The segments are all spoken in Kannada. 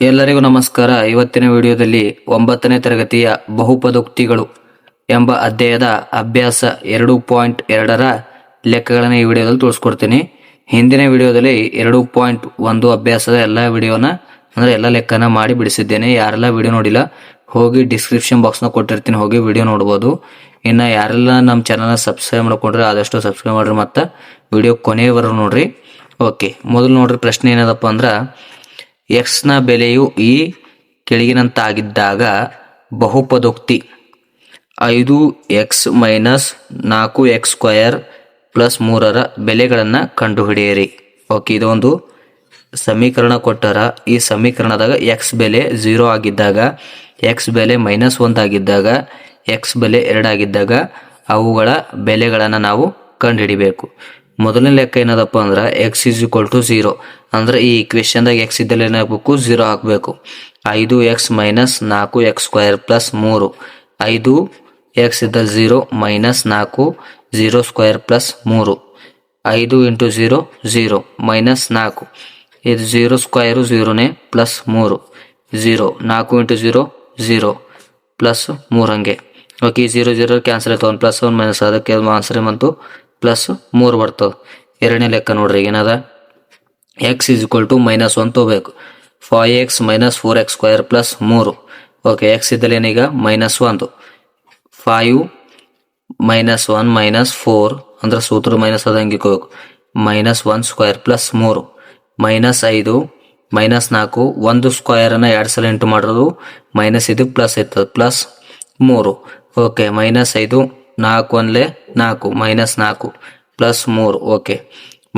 ಎಲ್ಲರಿಗೂ ನಮಸ್ಕಾರ. ಇವತ್ತಿನ ವಿಡಿಯೋದಲ್ಲಿ 9ನೇ ತರಗತಿಯ ಬಹುಪದೋಕ್ತಿಗಳು ಎಂಬ ಅಧ್ಯಾಯದ ಅಭ್ಯಾಸ 2.2ರ ಲೆಕ್ಕಗಳನ್ನು ಈ ವಿಡಿಯೋದಲ್ಲಿ ತೋರಿಸ್ಕೊಡ್ತೀನಿ. ಹಿಂದಿನ ವಿಡಿಯೋದಲ್ಲಿ 2.1 ಅಭ್ಯಾಸದ ಎಲ್ಲ ವಿಡಿಯೋನ ಅಂದರೆ ಎಲ್ಲ ಲೆಕ್ಕನ ಮಾಡಿ ಬಿಡಿಸಿದ್ದೇನೆ. ಯಾರೆಲ್ಲ ವಿಡಿಯೋ ನೋಡಿಲ್ಲ ಹೋಗಿ ಡಿಸ್ಕ್ರಿಪ್ಷನ್ ಬಾಕ್ಸ್ನ ಕೊಟ್ಟಿರ್ತೀನಿ, ಹೋಗಿ ವಿಡಿಯೋ ನೋಡ್ಬೋದು. ಇನ್ನು ಯಾರೆಲ್ಲ ನಮ್ಮ ಚಾನಲ್ನ ಸಬ್ಸ್ಕ್ರೈಬ್ ಮಾಡ್ಕೊಂಡ್ರೆ ಆದಷ್ಟು ಸಬ್ಸ್ಕ್ರೈಬ್ ಮಾಡ್ರಿ ಮತ್ತು ವಿಡಿಯೋ ಕೊನೆಯವರೆಗೂ ನೋಡ್ರಿ. ಓಕೆ, ಮೊದಲು ನೋಡ್ರಿ ಪ್ರಶ್ನೆ ಏನದಪ್ಪ ಅಂದ್ರೆ, ಎಕ್ಸ್ನ ಬೆಲೆಯು ಈ ಕೆಳಗಿನಂತಾಗಿದ್ದಾಗ ಬಹುಪದೋಕ್ತಿ 5x ಮೈನಸ್ 4x² ಪ್ಲಸ್ 3ರ ಬೆಲೆಗಳನ್ನು ಕಂಡುಹಿಡಿಯಿರಿ. ಓಕೆ, ಇದೊಂದು ಸಮೀಕರಣ ಕೊಟ್ಟಾರ. ಈ ಸಮೀಕರಣದಾಗ ಎಕ್ಸ್ ಬೆಲೆ 0 ಆಗಿದ್ದಾಗ, ಎಕ್ಸ್ ಬೆಲೆ -1 ಆಗಿದ್ದಾಗ, ಎಕ್ಸ್ ಬೆಲೆ 2 ಆಗಿದ್ದಾಗ ಅವುಗಳ ಬೆಲೆಗಳನ್ನು ನಾವು ಕಂಡುಹಿಡಿಬೇಕು. ಮೊದಲನೇ ಲೆಕ್ಕ ಏನದಪ್ಪ ಅಂದ್ರೆ, ಎಕ್ಸ್ ಈಸ್ ಈಕ್ವಲ್ ಟು 0 ಅಂದ್ರೆ ಈ ಇಕ್ವೇಶನ್ದಾಗ ಎಕ್ಸ್ ಇದ್ದಲ್ಲಿ ಏನಾಗಬೇಕು, 0 ಹಾಕಬೇಕು. 5x minus 4x² plus 3. 5x ಇದ್ದಲ್ಲಿ 0 ಮೈನಸ್ 4 0² ಪ್ಲಸ್ 3. 5 ಇಂಟು 0 0 ಮೈನಸ್ 4, ಇದು 0² 0ನೇ ಪ್ಲಸ್ 3 0. 4 ಇಂಟು 0 0 ಪ್ಲಸ್ 3 ಹಂಗೆ. ಓಕೆ, 0 0 ಕ್ಯಾನ್ಸಲ್ ಆಯ್ತು, 1 ಪ್ಲಸ್ 1 ಮೈನಸ್, ಅದಕ್ಕೆ ಆನ್ಸರ್ ಬಂತು ಪ್ಲಸ್ 3 ಬರ್ತದೆ. ಎರಡನೇ ಲೆಕ್ಕ ನೋಡ್ರಿ, ಏನದ, ಎಕ್ಸ್ ಈಸ್ ಈಕ್ವಲ್ ಟು -1 ತಗೋಬೇಕು. 5x minus 4x² plus 3. Okay, X ಇದ್ದಲ್ಲಿ ಏನೀಗ -1, 5 ಮೈನಸ್ 1 ಮೈನಸ್ 4 ಅಂದ್ರೆ ಸೂತ್ರ ಮೈನಸ್ ಅದು ಹಂಗೆ ಹೋಗ್ಬೇಕು, -1² ಪ್ಲಸ್ 3 ಮೈನಸ್ 5 ಮೈನಸ್ 4, 1 ಸ್ಕ್ವಯರನ್ನು 2 ಸಲ ಇಂಟು ಮಾಡೋದು ಮೈನಸ್, ಇದು ಪ್ಲಸ್ ಇರ್ತದೆ plus 3. Okay, -5 4 1 4 minus 4 plus 3. Okay,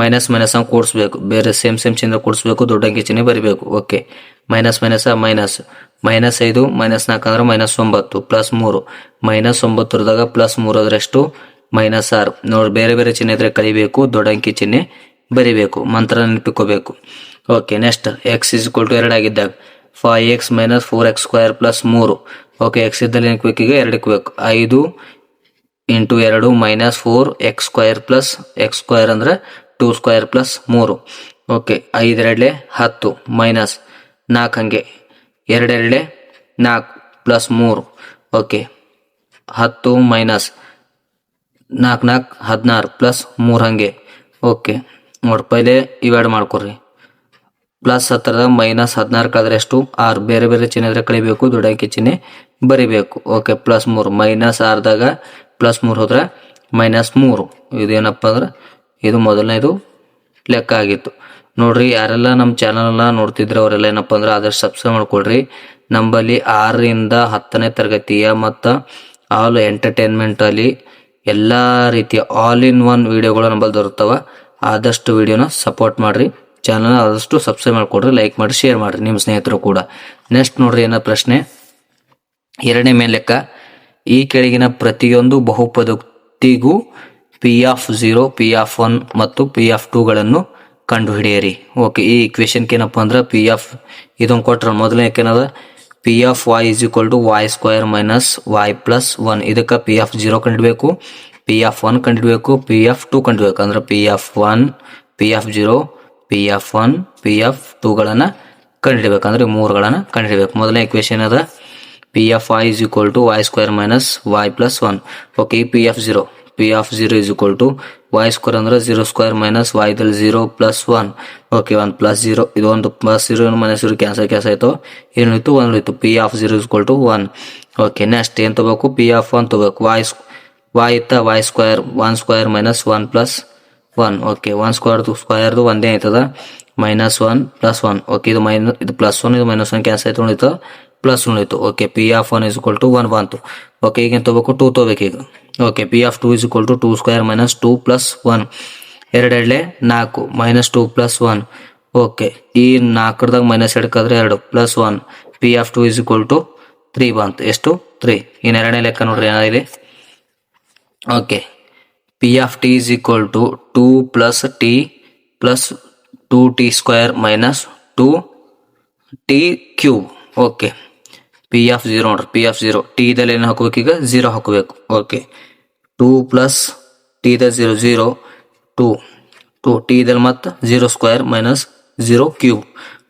minus minus ಕೂಡಿಸ್ಬೇಕು, ಬೇರೆ ಸೇಮ್ ಚಿಹ್ನೆ ಕೂಡಿಸ್ಬೇಕು, ದೊಡ್ಡ ಅಂಕಿ ಚಿಹ್ನೆ ಬರಿಬೇಕು. ಓಕೆ, ಮೈನಸ್ ಮೈನಸ್ -5 ಮೈನಸ್ 4 ಅಂದ್ರೆ -9 ಪ್ಲಸ್ 3 -9 ಇರದಾಗ ಪ್ಲಸ್ 3 ಅದರಷ್ಟು -6. ನೋಡಿ, ಬೇರೆ ಬೇರೆ ಚಿಹ್ನೆ ಇದ್ರೆ ಕಲಿಬೇಕು, ದೊಡ್ಡ ಅಂಕಿ ಚಿಹ್ನೆ ಬರಿಬೇಕು, ಮಂತ್ರ ನೆನಪಿಕೋಬೇಕು. Okay, next x is equal to 2 ಆಗಿದ್ದಾಗ 5x minus 4x² plus 3. Okay, X ಇದ್ದಲ್ಲಿ ಏನಕ್ಕೆ ಬೇಕು, ಈಗ 2ಕ್ಕೆ ಬೇಕು. 5 into 2 minus 4x² plus x² ಅಂದ್ರೆ 2² ಪ್ಲಸ್ 3. ಓಕೆ, 5 2 10 ಮೈನಸ್ 4 ಹಂಗೆ, 2 2 4 ಪ್ಲಸ್ 3. ಓಕೆ, 10 ಮೈನಸ್ 4 4 16 ಪ್ಲಸ್ 3 ಹಂಗೆ. ಓಕೆ, ನೋಡಿ ಪೈಲೆ ಇವೆರಡು ಮಾಡ್ಕೊಡ್ರಿ. ಪ್ಲಸ್ 10 ಮೈನಸ್ 16 ಕಳೆದ್ರೆ ಎಷ್ಟು, 6. ಬೇರೆ ಬೇರೆ ಚಿಹ್ನೆ ಇದ್ರೆ ಕಳಿಬೇಕು, ದೊಡ್ಡ ಅಂಕಿ ಚಿಹ್ನೆ ಬರಿಬೇಕು. ಓಕೆ, ಪ್ಲಸ್ 3 ಮೈನಸ್ 6ದಾಗ ಪ್ಲಸ್ 3 ಹೋದ್ರೆ -3. ಇದೇನಪ್ಪ ಅಂದ್ರೆ ಇದು ಮೊದಲನೇದು ಲೆಕ್ಕ ಆಗಿತ್ತು. ನೋಡ್ರಿ, ಯಾರೆಲ್ಲ ನಮ್ಮ ಚಾನಲ್ನ ನೋಡ್ತಿದ್ರೆ ಅವರೆಲ್ಲ ಏನಪ್ಪ ಅಂದ್ರೆ ಆದಷ್ಟು ಸಬ್ಸ್ಕ್ರೈಬ್ ಮಾಡ್ಕೊಳ್ರಿ. ನಂಬಲ್ಲಿ 6ರಿಂದ 10ನೇ ತರಗತಿಯ ಮತ್ತು ಆಲ್ ಎಂಟರ್ಟೈನ್ಮೆಂಟಲ್ಲಿ ಎಲ್ಲ ರೀತಿಯ ಆಲ್ ಇನ್ ಒನ್ ವಿಡಿಯೋಗಳು ನಂಬಲ್ಲಿ ದೊರೆತವ. ಆದಷ್ಟು ವಿಡಿಯೋನ ಸಪೋರ್ಟ್ ಮಾಡಿರಿ, ಚಾನಲ್ನ ಆದಷ್ಟು ಸಬ್ಸ್ಕ್ರೈಬ್ ಮಾಡ್ಕೊಡ್ರಿ, ಲೈಕ್ ಮಾಡಿ, ಶೇರ್ ಮಾಡಿರಿ ನಿಮ್ಮ ಸ್ನೇಹಿತರು ಕೂಡ. ನೆಕ್ಸ್ಟ್ ನೋಡ್ರಿ, ಏನೋ ಪ್ರಶ್ನೆ, ಎರಡನೇ ಮೇನ್ ಲೆಕ್ಕ, ಈ ಕೆಳಗಿನ ಪ್ರತಿಯೊಂದು ಬಹುಪದೋಕ್ತಿಗೂ P(0), P(1) ಮತ್ತು P(2) ಕಂಡುಹಿಡಿಯಿರಿ. ಓಕೆ, ಈ ಇಕ್ವೇಶನ್ಗೆ ಏನಪ್ಪ ಅಂದ್ರೆ ಇದೊಂದು ಕೊಟ್ರ. ಮೊದಲನೇ ಏನದ, P(y) is equal to y² minus y plus 1. ಇದಕ್ಕೆ P(0) ಕಂಡುಹಿಡಬೇಕು, P(1) ಕಂಡುಹಿಡಬೇಕು, P(2) ಕಂಡುಹಿಡಬೇಕು. ಅಂದ್ರೆ P(1), P(0), P(1), P(2) ಕಂಡುಹಿಡಬೇಕಂದ್ರೆ 3ಗಳನ್ನು ಕಂಡುಹಿಡಬೇಕು. ಮೊದಲನೇ ಇಕ್ವೇಶನ್ ಅದ Py is equal to y² minus y plus 1. Okay, P(0) is equal to y² ಅಂದ್ರೆ 0² minus y ದಲ್ಲಿ 0 plus 1. ಓಕೆ, 1 plus 0, ಇದು ಒಂದು ಪ್ಲಸ್ 0 ಮೈನಸ್ 0 ಕ್ಯಾನ್ಸಲ್ ಆಯಿತು, ಏನಿತ್ತು 1 ಉಳಿತು. P(0) is equal to 1. Okay, next ಏನು ತಗೋಬೇಕು, P(1) ತಗೋಬೇಕು. y ಇತ್ತ y² 1² minus 1 plus 1. ಓಕೆ, 1² ಒಂದೇ ಆಯ್ತದ, -1 plus 1. ಓಕೆ, ಇದು ಪ್ಲಸ್ 1, ಇದು -1 ಕ್ಯಾನ್ಸಲ್ ಆಯ್ತು, ಉಳಿತು ಪ್ಲಸ್ ಉಳಿತು. Okay, P(1) is equal to 1 ಬಂತು. ಓಕೆ, ಈಗ ಏನು ತಗೋಬೇಕು, 2 ತಗೋಬೇಕು ಈಗ. Okay, P(2) is equal to 2² minus 2 plus 1. 2 2 4 minus 2 plus 1. Okay, ಈ 4ದಾಗ -2 ಕಳೆದ್ರೆ 2 plus 1. P(2) is equal to 3 ಬಂತು. ಎಷ್ಟು, 3. ಇನ್ನು ಎರಡನೇ ಲೆಕ್ಕ ನೋಡ್ರಿ ಏನಾಗಿದೆ. Okay, P(t) is equal to 2 plus t plus 2t² minus 2t³ okay, P(0) ನೋಡ್ರಿ, P(0) ಟಿ ದಲ್ಲಿ ಏನು ಹಾಕಬೇಕು, ಈಗ 0 ಹಾಕಬೇಕು. Okay, 2 plus T the 0 2 T ದಲ್ಲಿ ಮತ್ತು 0² ಮೈನಸ್ 0³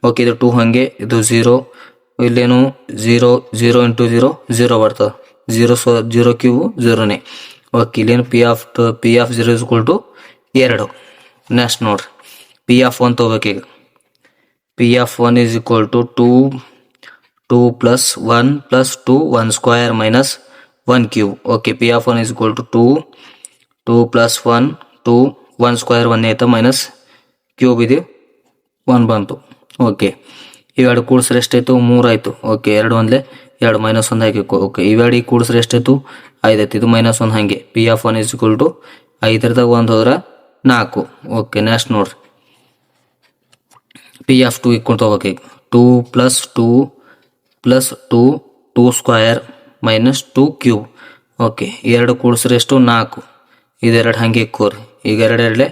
ಓಕೆ ಇದು 2 ಹಾಗೆ ಇದು 0 ಇಲ್ಲೇನು 0 0 ಇಂಟು 0 0 ಬರ್ತದೆ 0 ಕ್ಯೂಬ್ 0ನೇ. ಓಕೆ ಇಲ್ಲೇನು P of 0 is equal to 2. Next ನೋಡ್ರಿ ಪಿ ಆಫ್ 1 ತೊಗೋಬೇಕು. ಈಗ P of 1 is equal to 2 plus 1 plus 2 1 square minus 1 cube. Okay P of 1 is equal to 2 plus 1 1 square 1 ಆಯ್ತಾ ಮೈನಸ್ ಕ್ಯೂಬ್ ಇದೆ 1 ಬಂತು. ಓಕೆ ಇವೆರಡು ಕೂಡಿಸ್ರೆ ಎಷ್ಟಾಯ್ತು 3 ಆಯಿತು. ಓಕೆ 2 ಒಂದಲೇ 2 ಮೈನಸ್ 1 ಹಾಕಿಕೊ. ಓಕೆ ಇವೆರಡು ಈಗ ಕೂಡಿಸ್ರೆ ಎಷ್ಟಾಯ್ತು 5 ಆಯ್ತು. ಇದು ಮೈನಸ್ 1 ಹಾಗೆ P of 1 is equal to 5ರದಾಗ 1 ಹೋದ್ರೆ 4. ಓಕೆ ನೆಕ್ಸ್ಟ್ ನೋಡ್ರಿ ಪಿ ಆಫ್ 2 ಇಕ್ಕೊಂಡು ತೊಗೋಬೇಕು. ಈಗ 2 plus 2 plus 2 square minus 2 cube. Okay 2 ಕೂಡಿಸ್ರೆ ಎಷ್ಟು 4. ಇದೆರಡು ಹಾಗೆ ಇಕ್ಕೋರಿ. ಈಗ 2 2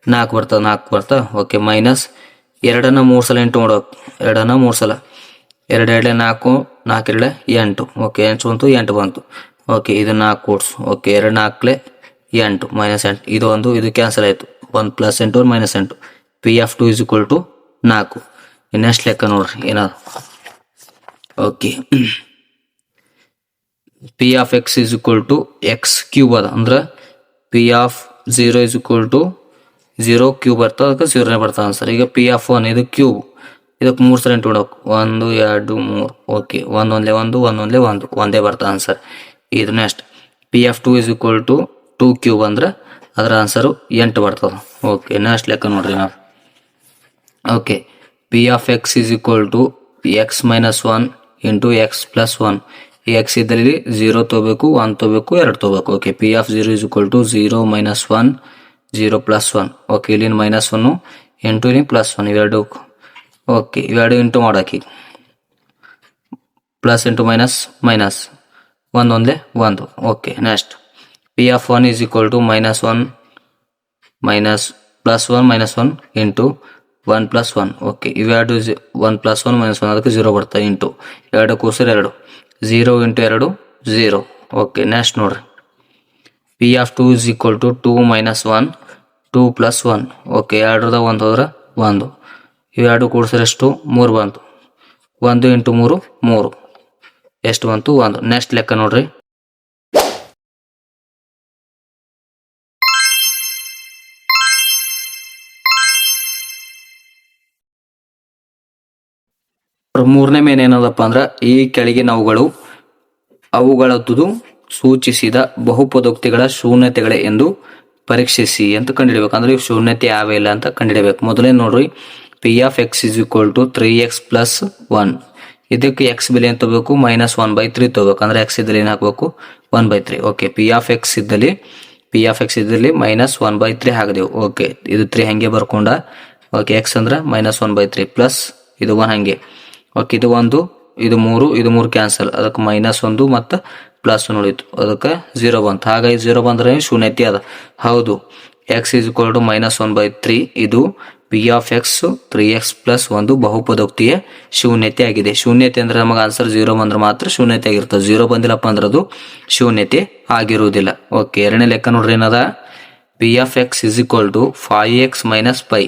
4 ಬರ್ತದೆ 4 ಬರ್ತಾ. ಓಕೆ ಮೈನಸ್ 2ನ್ನ 3 ಸಲ ಇಂಟು ಮಾಡೋಕೆ 2ನ್ನ 3 ಸಲ 2 2 4 4 2 8. ಓಕೆ 8 ಬಂತು 8 ಬಂತು. ಓಕೆ ಇದು 4 ಕೂಡ್ಸು. ಓಕೆ 2 4 8 ಮೈನಸ್ 8 ಇದು ಒಂದು ಇದು ಕ್ಯಾನ್ಸಲ್ ಆಯಿತು. 1 plus 8 minus 8 P of 2 is equal to 4. ಇನ್ನೆಷ್ಟು ಲೆಕ್ಕ ನೋಡ್ರಿ ಏನಾದ್ರು. Okay P of X is equal to X cube ಅದ ಅಂದ್ರೆ P of 0 is equal to 0 cube ಬರ್ತದೆ ಅದಕ್ಕೆ 0ನೇ ಬರ್ತದೆ ಆನ್ಸರ್. ಈಗ ಪಿ ಆಫ್ 1 ಇದು ಕ್ಯೂಬ್ ಇದಕ್ಕೆ 3 ಸಲ ಇಂಟು ಮಾಡೋಕೆ 1 2 3. ಓಕೆ 1 ಒಂದಲೇ 1 1 ಒಂದಲೇ 1 ಒಂದೇ ಬರ್ತದೆ ಆನ್ಸರ್. ಇದು next P of 2 is equal to 2 cube ಅಂದ್ರೆ ಅದರ ಆನ್ಸರು 8 ಬರ್ತದೆ. ಓಕೆ ನೆಕ್ಸ್ಟ್ ಲೆಕ್ಕ ನೋಡ್ರಿ ನಾವು. Okay P of X is equal to X minus 1 into X plus 1. ಈ ಎಕ್ಸ್ ಇದ್ದಲ್ಲಿ 0 ತೊಗೋಬೇಕು 1 ತೊಗೋಬೇಕು 2 ತೊಗೋಬೇಕು. Okay P of 0 is equal to 0 minus 1 0 plus 1. Okay ಇಲ್ಲಿನ ಮೈನಸ್ 1 ಇಂಟು ಇಲ್ಲಿ ಪ್ಲಸ್ 1 ಇವೆರಡು. ಓಕೆ ಇವೆರಡು ಇಂಟು ಮಾಡೋಕೆ ಪ್ಲಸ್ ಇಂಟು ಮೈನಸ್ ಮೈನಸ್ 1 ಒಂದಲೇ 1. Okay next P of 1 is equal to minus 1 minus plus 1 minus 1 into 1 plus 1. Okay ಇವೆರಡು 1 ಪ್ಲಸ್ 1 ಮೈನಸ್ 1 ಅದಕ್ಕೆ 0 ಬರ್ತದೆ ಇಂಟು 2 ಕೂಸರ್ 2 0 ಇಂಟು 2 0. ಓಕೆ ನೆಕ್ಸ್ಟ್ ನೋಡ್ರಿ P of 2 is equal to 2 minus 1 2 plus 1. Okay 2ರದಾಗ 1 ಹೋದ್ರೆ 1 ಇವೆರಡು ಕೂಡಿಸಿದ್ರೆ ಎಷ್ಟು 3 ಬಂತು. 1 ಇಂಟು 3 3 ಎಷ್ಟು ಬಂತು 1. ನೆಕ್ಸ್ಟ್ ಲೆಕ್ಕ ನೋಡ್ರಿ. ಮೂರನೇ ಮೇನ್ ಏನದಪ್ಪ ಅಂದ್ರೆ ಈ ಕೆಳಗಿನ ಅವುಗಳದ್ದು ಸೂಚಿಸಿದ ಬಹುಪದೋಕ್ತಿಗಳ ಶೂನ್ಯತೆಗಳೇ ಎಂದು ಪರೀಕ್ಷಿಸಿ ಅಂತ ಕಂಡುಹಿಡಬೇಕು. ಅಂದ್ರೆ ಇವು ಶೂನ್ಯತೆ ಯಾವೇ ಇಲ್ಲ ಅಂತ ಕಂಡುಹಿಡಬೇಕು. ಮೊದಲೇ ನೋಡ್ರಿ P of X is equal to 3x plus 1. ಇದಕ್ಕೆ ಎಕ್ಸ್ ಬೆಲೆ ಅಂತ ತಗೋಬೇಕು ಮೈನಸ್ 1/3 ತಗೋಬೇಕು. ಅಂದ್ರೆ ಎಕ್ಸ್ ಇದ್ದಲ್ಲಿ ಏನು ಹಾಕಬೇಕು 1/3. ಓಕೆ ಪಿ ಆಫ್ ಎಕ್ಸ್ ಇದ್ದಲ್ಲಿ ಮೈನಸ್ 1/3 ಹಾಕಿದೆವು. ಓಕೆ ಇದು 3 ಹಂಗೆ ಬರ್ಕೊಂಡ. ಓಕೆ ಎಕ್ಸ್ ಅಂದ್ರೆ ಮೈನಸ್ 1/3 ಪ್ಲಸ್ ಇದು 1 ಹಂಗೆ. ಓಕೆ ಇದು 1 ಇದು 3 ಇದು 3 ಕ್ಯಾನ್ಸಲ್ ಅದಕ್ಕೆ ಮೈನಸ್ 1 ಮತ್ತು ಪ್ಲಸ್ 1 ಉಳಿತು ಅದಕ್ಕೆ 0 ಬಂತು. ಹಾಗಾಗಿ 0 ಬಂದ್ರೆ ಶೂನ್ಯತೆ ಅದ. ಹೌದು X is equal to minus 1/3 ಇದು P of X 3x plus 1 ಬಹುಪದೋಕ್ತಿಯ ಶೂನ್ಯತೆ ಆಗಿದೆ. ಶೂನ್ಯತೆ ಅಂದ್ರೆ ನಮಗೆ ಆನ್ಸರ್ 0 ಬಂದ್ರೆ ಮಾತ್ರ ಶೂನ್ಯತೆ ಆಗಿರ್ತದೆ. 0 ಬಂದಿಲ್ಲಪ್ಪ ಅಂದ್ರೆ ಅದು ಶೂನ್ಯತೆ ಆಗಿರುವುದಿಲ್ಲ. ಓಕೆ ಎರಡನೇ ಲೆಕ್ಕ ನೋಡ್ರಿ ಏನದ P of X is equal to 5x minus pi.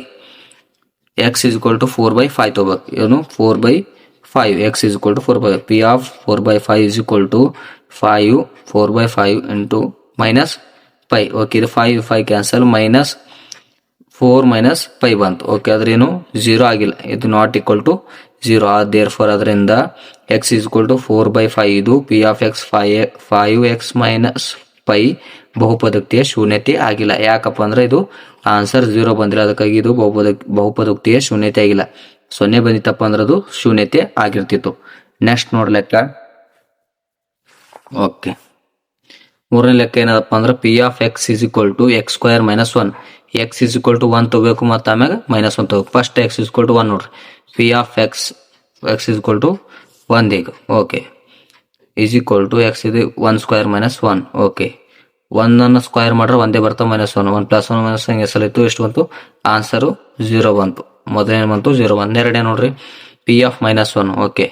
x is equal to 4/5 ತಗೋಬೇಕು. ಏನು 4/5 x is equal to 4/5. P of 4/5 is equal to 5 4/5 into minus pi. Okay ಇದು 5 ಕ್ಯಾನ್ಸಲ್ ಮೈನಸ್ 4 ಮೈನಸ್ ಪೈ ಬಂತು. ಓಕೆ ಅದ್ರೇನು 0 ಆಗಿಲ್ಲ. ಇದು not equal to 0 therefore ಅದರಿಂದ x is equal to 4/5 ಇದು P of x 5x minus pi ಬಹುಪದೋಕ್ತಿಯ ಶೂನ್ಯತೆ ಆಗಿಲ್ಲ. ಯಾಕಪ್ಪ ಅಂದ್ರೆ ಇದು ಆನ್ಸರ್ 0 ಬಂದಿಲ್ಲ ಅದಕ್ಕಾಗಿ ಇದು ಬಹುಪದೋಕ್ತಿಯ ಶೂನ್ಯತೆ ಆಗಿಲ್ಲ. 0 ಬಂದಿತ್ತಪ್ಪ ಅಂದ್ರೆ ಅದು ಶೂನ್ಯತೆ ಆಗಿರ್ತಿತ್ತು. ನೆಕ್ಸ್ಟ್ ನೋಡ್ಲೆಕ್ಕ. ಓಕೆ ಮೂರನೇ ಲೆಕ್ಕ ಏನದಪ್ಪ ಅಂದ್ರೆ P of X is equal to X square minus 1. X is equal to 1 ತಗೋಬೇಕು ಮತ್ತು ಆಮ್ಯಾಗ ಮೈನಸ್ 1 ತಗೋಬೇಕು. First X is equal to 1 ನೋಡ್ರಿ. P of X is equal to 1 ಈಗ. Okay is equal to X ಇದು 1 ಸ್ಕ್ವೇರ್ ಮೈನಸ್ 1. ಓಕೆ 1 ಸ್ಕ್ವೇರ್ ಮಾಡ್ರೆ ಒಂದೇ ಬರ್ತಾವೆ ಮೈನಸ್ 1 1 ಪ್ಲಸ್ 1 ಮೈನಸ್ ಹೆಸರು ಇತ್ತು ಎಷ್ಟು ಬಂತು ಆನ್ಸರು 0 ಬಂತು. ಮೊದಲನೇ ಬಂತು 0 1. ಎರಡನೇ ನೋಡ್ರಿ P of minus 1. Okay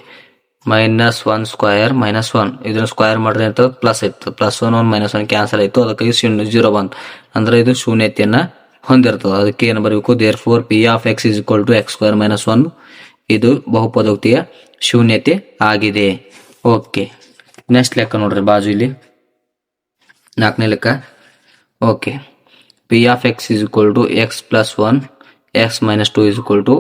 minus 1 square minus 1 ಇದನ್ನ ಸ್ಕ್ವೇರ್ ಮಾಡ್ರಿ ಅಂತ ಪ್ಲಸ್ ಇತ್ತು. ಪ್ಲಸ್ 1 ಮೈನಸ್ 1 ಕ್ಯಾನ್ಸಲ್ ಆಯಿತು ಅದಕ್ಕಾಗಿ 0 ಬಂತು. ಅಂದ್ರೆ ಇದು ಶೂನ್ಯತೆಯನ್ನು ಹೊಂದಿರ್ತದೆ. ಅದಕ್ಕೆ ಏನು ಬರಬೇಕು therefore P of X is equal to X square minus 1 ಇದು ಬಹುಪದೋಕ್ತಿಯ ಶೂನ್ಯತೆ ಆಗಿದೆ. ಓಕೆ, ನೆಕ್ಸ್ಟ್ ಲೆಕ್ಕ ನೋಡ್ರಿ ಬಾಜು ಇಲ್ಲಿ 4ನೇ ಲೆಕ್ಕ. Okay, P of X is equal to X plus 1 X minus 2 is equal to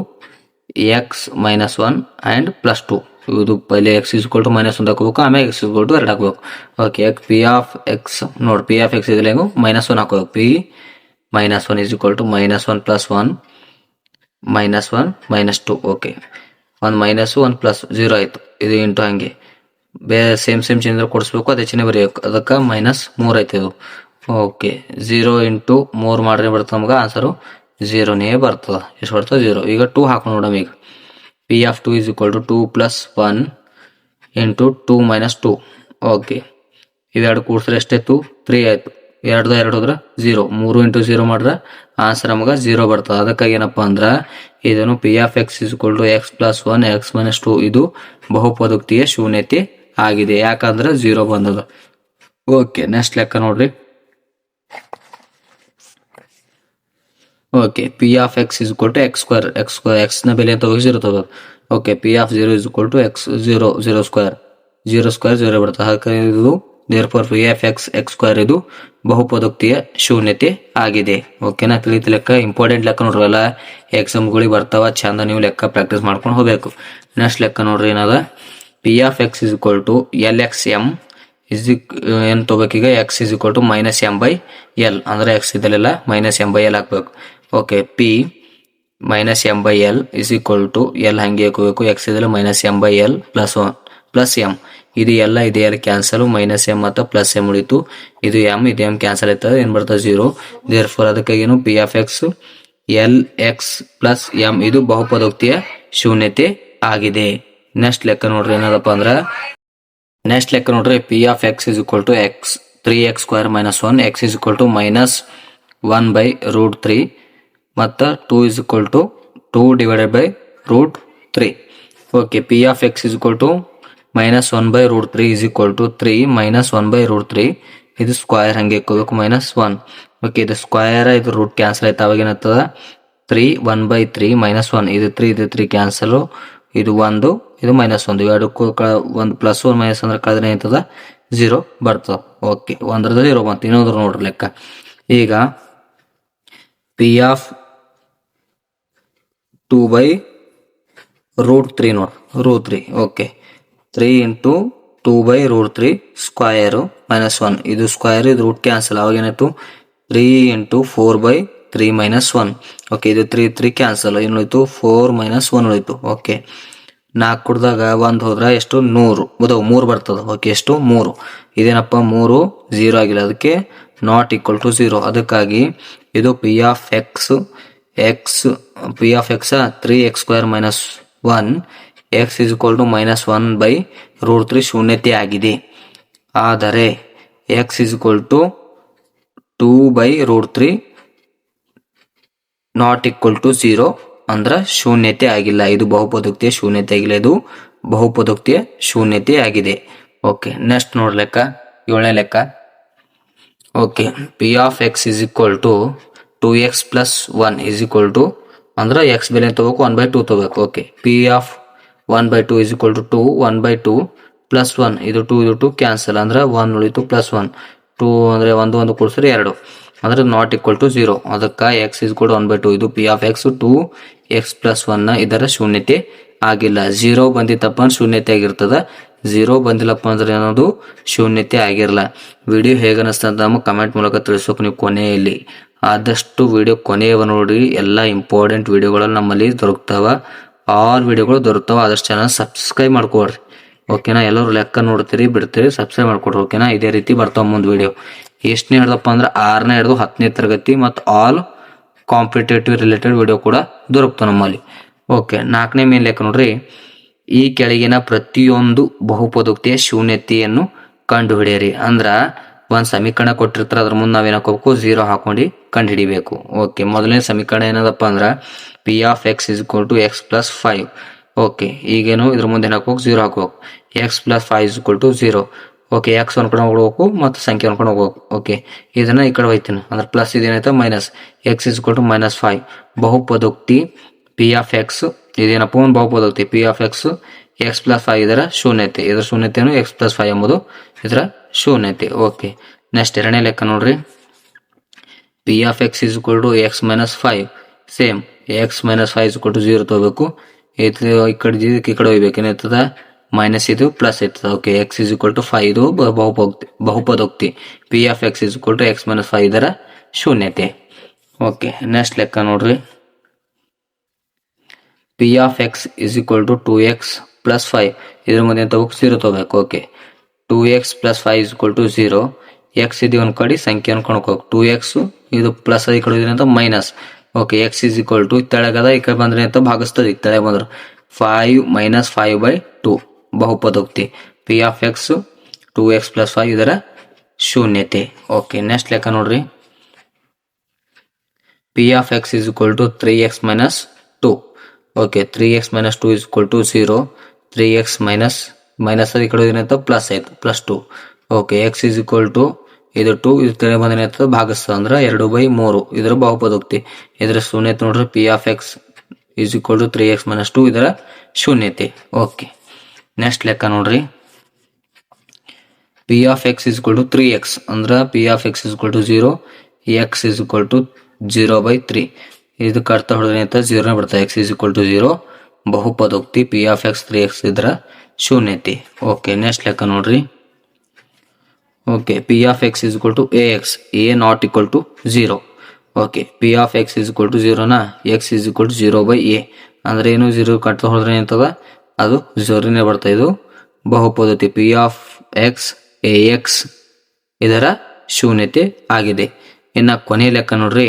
X minus 1 and plus 2. ಇದು ಪहिले ಎಕ್ಸ್ ಇಸ್ ಈಕ್ವಲ್ ಟು -1 ಹಾಕೋಬೇಕು, ಆಮೇಲೆ ಎಕ್ಸ್ ಇಸ್ ಈಕ್ವಲ್ ಟು 2 ಹಾಕೋಬೇಕು. ಓಕೆ, ಪಿ ಆಫ್ ಎಕ್ಸ್ ನೋಡಿ, ಪಿ ಆಫ್ ಎಕ್ಸ್ ಇದ್ರೆ -1 ಹಾಕೋಬೇಕು. P -1 is equal to -1 plus 1 -1 -2. Okay, ಒಂದು ಮೈನಸ್ 1 ಪ್ಲಸ್ 0 ಆಯಿತು. ಇದು ಇಂಟು ಹಂಗೆ ಬೇರೆ ಸೇಮ್ ಚಿಹ್ನೆ ಕೊಡಿಸ್ಬೇಕು, ಅದೇ ಚಿಹ್ನೆ ಬರೀಬೇಕು. ಅದಕ್ಕೆ -3 ಆಯ್ತು ಇದು. ಓಕೆ, 0 ಇಂಟು 3 ಮಾಡ್ರೆ ಬರ್ತದೆ ನಮ್ಗೆ ಆನ್ಸರು 0ನೇ ಬರ್ತದೆ. ಎಷ್ಟು ಬರ್ತದೆ? 0. ಈಗ 2 ಹಾಕೊಂಡು ನೋಡಮ್. ಈಗ P of 2 is equal to 2 plus 1 into 2 minus 2. Okay, ಇವೆರಡು ಕೂಡಿಸ್ರೆ ಎಷ್ಟಾಯ್ತು? 3 ಆಯಿತು. 2 ಹೋದ್ರೆ 0. 3 ಇಂಟು 0 ಮಾಡ್ರೆ ಆನ್ಸರ್ ನಮಗೆ 0 ಬರ್ತದೆ. ಅದಕ್ಕಾಗಿ ಏನಪ್ಪ ಅಂದ್ರೆ ಇದನ್ನು P of X is equal to X plus 1 X minus 2 ಇದು ಬಹುಪದೋಕ್ತಿಯ ಶೂನ್ಯತೆ ಆಗಿದೆ, ಯಾಕಂದ್ರೆ 0 ಬಂದದ. ಓಕೆ, ನೆಕ್ಸ್ಟ್ ಲೆಕ್ಕ ನೋಡ್ರಿ. Okay, P of X is equal to X square. X ನ ಬೆಲೆ ಅಂತ ಹೋಗಿ 0 ತಗೋಬೇಕು. Okay, P of 0 is equal to X 0 square. 0 ಬರ್ತದೆ. ಹಾಗಾಗಿ ಇದು therefore P of X square ಇದು ಬಹುಪದೋಕ್ತಿಯ ಶೂನ್ಯತೆ ಆಗಿದೆ. ಓಕೆನಾ? ತಿಳಿತ ಲೆಕ್ಕ ಇಂಪಾರ್ಟೆಂಟ್ ಲೆಕ್ಕ ನೋಡ್ರಲ್ಲ, ಎಕ್ಸಾಮ್ಗಳಿಗೆ ಬರ್ತಾವ, ಚಂದ ನೀವು ಲೆಕ್ಕ ಪ್ರಾಕ್ಟೀಸ್ ಮಾಡ್ಕೊಂಡು ಹೋಗ್ಬೇಕು. ನೆಕ್ಸ್ಟ್ ಲೆಕ್ಕ ನೋಡ್ರಿ ಏನದ, P of X is equal to l x m ಏನು ತಗೋಬೇಕೀಗ? X is equal to -m/l ಅಂದ್ರೆ ಎಕ್ಸ್ ಇದೆಲ್ಲ -m/l ಹಾಕ್ಬೇಕು. Okay, P -m/l is equal to l ಹಂಗೆ ಹಾಕೋಬೇಕು. ಎಕ್ಸ್ ಇದೆಲ್ಲ -m/l ಪ್ಲಸ್ ಎಮ್. ಇದು ಎಲ್ಲ ಇದೆ ಎಲ್ ಕ್ಯಾನ್ಸಲ್, -m ಮತ್ತು ಪ್ಲಸ್ ಎಮ್ ಉಳಿತು. ಇದು ಎಮ್, ಇದು ಎಮ್ ಕ್ಯಾನ್ಸಲ್ ಆಯ್ತದೆ, ಏನು ಬರ್ತದೆ? 0. ದೇರ್ಫೋರ್ ಅದಕ್ಕಾಗಿ ಏನು P of X L X plus M ಇದು ಬಹುಪದೋಕ್ತಿಯ ಶೂನ್ಯತೆ ಆಗಿದೆ. ನೆಕ್ಸ್ಟ್ ಲೆಕ್ಕ ನೋಡ್ರಿ ಏನದಪ್ಪ ಅಂದ್ರೆ, P of X is equal to X 3x square minus 1 X is equal to -1/√3 ಮತ್ತು 2 is equal to 2 divided by √3. Okay, P of X is equal to -1/√3 is equal to 3 -1/√3. ಇದು ಸ್ಕ್ವೇರ್ ಹಂಗೆ ಇಕ್ಕೋಬೇಕು -1. ಓಕೆ, ಇದು ಸ್ಕ್ವೇರ್, ಇದು ರೂಟ್ ಕ್ಯಾನ್ಸಲ್ ಆಯ್ತು. ಅವಾಗ ಏನಾಗ್ತದ? 3 1/3 -1. ಇದು 3 ಕ್ಯಾನ್ಸಲ್, ಇದು 1 ಇದು -1. ಇವೆರಡಕ್ಕೂ ಒಂದು ಪ್ಲಸ್ 1 ಮೈನಸ್ ಅಂದ್ರೆ ಕಳೆದ್ರೆ ಏನಾಯ್ತದ? 0 ಬರ್ತದೆ. ಓಕೆ, 1 0 ಬಂತು. ಇನ್ನೊಂದ್ರ ನೋಡ್ರಿ ಲೆಕ್ಕ. ಈಗ ಪಿ ಆಫ್ 2/√3 ನೋಡ್ರಿ, √3. Okay, 3 into 2/√3 square -1. ಇದು ಸ್ಕ್ವಯರ್, ಇದು ರೂಟ್ ಕ್ಯಾನ್ಸಲ್. ಅವಾಗ ಏನಾಯ್ತು? 3 ಇಂಟು 4/3 -1. ಓಕೆ, ಇದು 3 ಕ್ಯಾನ್ಸಲ್, ಇನ್ನುಳಿತು 4 - 1 ಉಳಿತು. ಓಕೆ, 4 ಕುಡ್ದಾಗ 1 ಹೋದ್ರೆ ಎಷ್ಟು? 3 ಬರ್ತದೆ. ಓಕೆ, ಎಷ್ಟು? 3. ಇದೇನಪ್ಪ? 3 0 ಆಗಿಲ್ಲ, ಅದಕ್ಕೆ ನಾಟ್ ಈಕ್ವಲ್ ಟು 0. ಅದಕ್ಕಾಗಿ ಇದು P of X 3x square -1 X is equal to -1/√3 ಶೂನ್ಯತೆ ಆಗಿದೆ. ಆದರೆ X is equal to 2/√3 not equal to 0 ಅಂದ್ರೆ ಶೂನ್ಯತೆ ಆಗಿಲ್ಲ. ಇದು ಬಹುಪದೋಕ್ತಿಯ ಶೂನ್ಯತೆ ಆಗಿಲ್ಲ, ಇದು ಬಹುಪದೋಕ್ತಿಯ ಶೂನ್ಯತೆ ಆಗಿದೆ. ಓಕೆ, ನೆಕ್ಸ್ಟ್ ನೋಡ್ ಲೆಕ್ಕ 7ನೇ ಲೆಕ್ಕ. Okay, P of X is equal to 2x plus 1 is equal to ಅಂದ್ರೆ ಎಕ್ಸ್ ಬೆಲೆ ತಗೋಬೇಕು, 1/2 ತಗೋಬೇಕು. Okay, P of 1/2 is equal to 2 1/2 plus 1. ಇದು 2 ಕ್ಯಾನ್ಸಲ್ ಅಂದ್ರೆ 1 ಉಳಿತು ಪ್ಲಸ್ 1. 2 ಅಂದ್ರೆ 1 ಕೂಡಿಸ್ರೆ 2 ಅಂದ್ರೆ ನಾಟ್ ಈಕ್ವಲ್ ಟು 0. ಅದಕ್ಕೆ ಎಕ್ಸ್ ಇಸ್ ಈಕ್ವಲ್ ಟು 1/2. ಇದು P of X 2x plus 1 ಇದರ ಶೂನ್ಯತೆ ಆಗಿಲ್ಲ. 0 ಬಂದಿತ್ತಪ್ಪ ಅಂದ್ರೆ ಶೂನ್ಯತೆ ಆಗಿರ್ತದ, 0 ಬಂದಿಲ್ಲಪ್ಪ ಅಂದ್ರೆ ಏನದು ಶೂನ್ಯತೆ ಆಗಿರಲ್ಲ. ವಿಡಿಯೋ ಹೇಗೆ ಅನಿಸ್ತಂತ ನಮಗೆ ಕಮೆಂಟ್ ಮೂಲಕ ತಿಳಿಸೋಕೆ ನೀವು ಕೊನೆಯಲ್ಲಿ. ಆದಷ್ಟು ವಿಡಿಯೋ ಕೊನೆಯವ ನೋಡಿ. ಎಲ್ಲ ಇಂಪಾರ್ಟೆಂಟ್ ವಿಡಿಯೋಗಳು ನಮ್ಮಲ್ಲಿ ದೊರಕ್ತಾವ, ಆಲ್ ವಿಡಿಯೋಗಳು ದೊರಕ್ತಾವ. ಆದಷ್ಟು ಚಾನಲ್ ಸಬ್ಸ್ಕ್ರೈಬ್ ಮಾಡ್ಕೊಡ್ರಿ. ಓಕೆನಾ? ಎಲ್ಲರೂ ಲೆಕ್ಕ ನೋಡ್ತೀರಿ ಬಿಡ್ತೀರಿ, ಸಬ್ಸ್ಕ್ರೈಬ್ ಮಾಡ್ಕೊಡ್ರಿ. ಓಕೆನಾ? ಇದೇ ರೀತಿ ಬರ್ತಾವ ಮುಂದೆ ವಿಡಿಯೋ. ಎಷ್ಟನೇ ಹಿಡ್ದಪ್ಪ ಅಂದ್ರೆ 6ನೇ ಹಿಡಿದು 10ನೇ ತರಗತಿ ಮತ್ತು ಆಲ್ ಕಾಂಪಿಟೇಟಿವ್ ರಿಲೇಟೆಡ್ ವಿಡಿಯೋ ಕೂಡ ದೊರಕ್ತಾವ ನಮ್ಮಲ್ಲಿ. ಓಕೆ, 4ನೇ ಮೇನ್ ಲೆಕ್ಕ ನೋಡ್ರಿ. ಈ ಕೆಳಗಿನ ಪ್ರತಿಯೊಂದು ಬಹುಪದೋಕ್ತಿಯ ಶೂನ್ಯತೆಯನ್ನು ಕಂಡು ಹಿಡಿಯಿರಿ. ಅಂದ್ರ ಒಂದು ಸಮೀಕರಣ ಕೊಟ್ಟಿರ್ತಾರೆ, ಅದ್ರ ಮುಂದೆ ನಾವೇನು ಹಾಕೋಬೇಕು? 0 ಹಾಕೊಂಡು ಕಂಡು ಹಿಡಿಬೇಕು. ಓಕೆ, ಮೊದಲನೇ ಸಮೀಕರಣ ಏನದಪ್ಪ ಅಂದ್ರೆ P of X is equal to X plus 5. Okay, ಈಗೇನು ಇದ್ರ ಮುಂದೆ ಏನು ಹಾಕೋಬೇಕು? 0 ಹಾಕೋಬೇಕು. X plus 5 is equal to 0. Okay, X ಅನ್ಕೊಂಡು ಹೋಗ್ಬೇಕು ಮತ್ತು ಸಂಖ್ಯೆ ಅನ್ಕೊಂಡು ಹೋಗ್ಬೇಕು. ಓಕೆ, ಇದನ್ನ ಈ ಕಡೆ ಹೋಯ್ತೀನಿ ಅಂದ್ರೆ ಪ್ಲಸ್ ಇದೇನಾಯ್ತು minus. X is equal to -5. ಬಹುಪದೋಕ್ತಿ ಪಿ ಆಫ್ ಎಕ್ಸ್ ಇದೇನಪ್ಪ ಒಂದು ಬಹುಪದೋಕ್ತಿ P of x x plus 5 ಇದರ ಶೂನ್ಯತೆ. ಇದರ ಶೂನ್ಯತೆಯನ್ನು ಎಕ್ಸ್ ಪ್ಲಸ್ 5 ಎಂಬುದು ಇದರ ಶೂನ್ಯತೆ. ಓಕೆ, ನೆಕ್ಸ್ಟ್ ಎರಡನೇ ಲೆಕ್ಕ ನೋಡ್ರಿ. P of X is equal to X minus 5. Same X minus 5 is equal to 0 ತಗೋಬೇಕು. ಈ ಕಡೆ ಹೋಗ್ಬೇಕು, ಏನಾಯ್ತದ ಮೈನಸ್ ಇದು ಪ್ಲಸ್ ಇರ್ತದೆ. Okay, X is equal to 5 ಇದು ಬಹುಪದೋಕ್ತಿ. P of X is equal to X minus 5 ಇದರ ಶೂನ್ಯತೆ. ಓಕೆ, ನೆಕ್ಸ್ಟ್ ಲೆಕ್ಕ ನೋಡ್ರಿ. P of X is equal to 2x plus 5. ಇದ್ರ ಮುಂದೆ ತಗೋಬೇಕು 0 ತಗೋಬೇಕು. Okay, 2x plus 5 is equal to 0. X ಇದು ಒಂದು ಕಡೆ ಸಂಖ್ಯೆಯನ್ನು ಕೊಡ್ಕೋಬೇಕು. 2x ಇದು ಪ್ಲಸ್ ಈ ಕಡೆ ಅಂತ minus. Okay, X is equal to ತೆಳಗದ ಈ ಕಡೆ ಬಂದ್ರೆ ಅಂತ ಭಾಗಿಸ್ತದೆ. ತೆಳಗೆ ಬಂದ್ರೆ 5 ಮೈನಸ್ 5/2 ಬಹುಪದೋಕ್ತಿ. P of X 2x plus 5 ಇದರ ಶೂನ್ಯತೆ. ಓಕೆ, ನೆಕ್ಸ್ಟ್ ಲೆಕ್ಕ ನೋಡ್ರಿ. P of X is equal to 3x minus 2. Okay, 3x minus 2 is equal to 0. 3x minus ಈ ಕಡೆ ಏನಂತ ಪ್ಲಸ್ ಆಯ್ತು, plus 2. Okay, X is equal to ಇದು 2 ಇದು ತೆಳಗೆ ಬಂದ್ರೆ ಏನಾಗ್ತದೆ ಭಾಗಿಸ್ತದೆ ಅಂದ್ರೆ 2/3 ಇದರ ಬಹುಪದೋಕ್ತಿ. ಇದರ ಶೂನ್ಯತೆ ನೋಡ್ರಿ. P of X is equal to 3x minus 2 ಇದರ ಶೂನ್ಯತೆ. ಓಕೆ, ನೆಕ್ಸ್ಟ್ ಲೆಕ್ಕ ನೋಡ್ರಿ. P of X is equal to 3x ಅಂದ್ರೆ P of X is equal to 0. X is equal to 0/3. ಇದು ಕಟ್ತಾ ಹೊಡೆದ್ರೆ ಅಂತ 0 ಬಿಡ್ತಾರೆ. ಎಕ್ಸ್ ಇಸ್ ಈಕ್ವಲ್ ಟು 0 ಬಹುಪದೋಕ್ತಿ. ಪಿ ಆಫ್ ಎಕ್ಸ್ 3x ಇದರ ಶೂನ್ಯತೆ. ಓಕೆ, ನೆಕ್ಸ್ಟ್ ಲೆಕ್ಕ ನೋಡ್ರಿ. Okay, P of X is equal to ax a not equal to 0. Okay, P of X is equal to 0 X is equal to 0/a ಅಂದ್ರೆ ಏನು 0 ಕಟ್ತಾ ಹೊಡೆದ್ರೆ ಏನ್ತದ ಅದು 0ನೇ ಬರ್ತಾ. ಇದು ಬಹುಪದೋಕ್ತಿ. ಪಿ ಆಫ್ ಎಕ್ಸ್ ax ಇದರ ಶೂನ್ಯತೆ ಆಗಿದೆ. ಇನ್ನ ಕೊನೆ ಲೆಕ್ಕ ನೋಡ್ರಿ.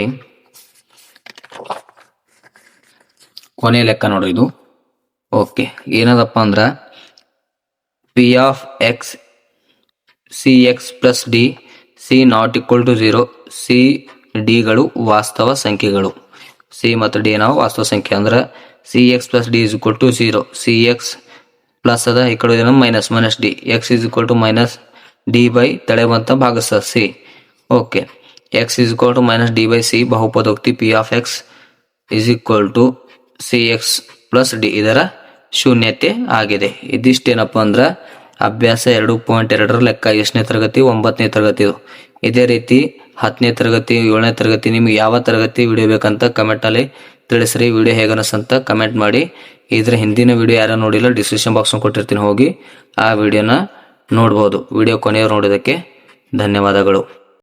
ಇದು ಓಕೆ, ಏನದಪ್ಪ ಅಂದ್ರ P of X C X plus D C not equal to 0. C ಡಿಗಳು ವಾಸ್ತವ ಸಂಖ್ಯೆಗಳು. ಸಿ ಮತ್ತು ಡಿ ನಾವು ವಾಸ್ತವ ಸಂಖ್ಯೆ ಅಂದ್ರೆ C X plus D is equal to 0. C X plus ಅದ ಈ ಕಡೆ minus D. X is equal to minus D by ತಡೆ ಬಂತ ಭಾಗಿಸ C. Okay, X is equal to minus D by C ಬಹುಪದೋಕ್ತಿ. P of X is equal to C X plus D ಇದರ ಶೂನ್ಯತೆ ಆಗಿದೆ. ಇದಿಷ್ಟೇನಪ್ಪ ಅಂದ್ರ ಅಭ್ಯಾಸ 2.2 ಲೆಕ್ಕ. ಎಷ್ಟನೇ ತರಗತಿ? 9ನೇ ತರಗತಿ. ಇದೇ ರೀತಿ 10ನೇ ತರಗತಿ 7ನೇ ತರಗತಿ ನಿಮ್ಗೆ ಯಾವ ತರಗತಿ ವಿಡಿಯೋ ಬೇಕಂತ ಕಮೆಂಟ್ ಅಲ್ಲಿ ತಿಳಿಸ್ರಿ. ವಿಡಿಯೋ ಹೇಗೆ ಅನಿಸ್ತಂತ ಕಮೆಂಟ್ ಮಾಡಿ. ಇದ್ರ ಹಿಂದಿನ ವಿಡಿಯೋ ಯಾರು ನೋಡಿಲ್ಲ ಡಿಸ್ಕ್ರಿಪ್ಷನ್ ಬಾಕ್ಸ್ ಕೊಟ್ಟಿರ್ತೀನಿ, ಹೋಗಿ ಆ ವಿಡಿಯೋನ ನೋಡ್ಬೋದು. ವಿಡಿಯೋ ಕೊನೆಯವರು ನೋಡೋದಕ್ಕೆ ಧನ್ಯವಾದಗಳು.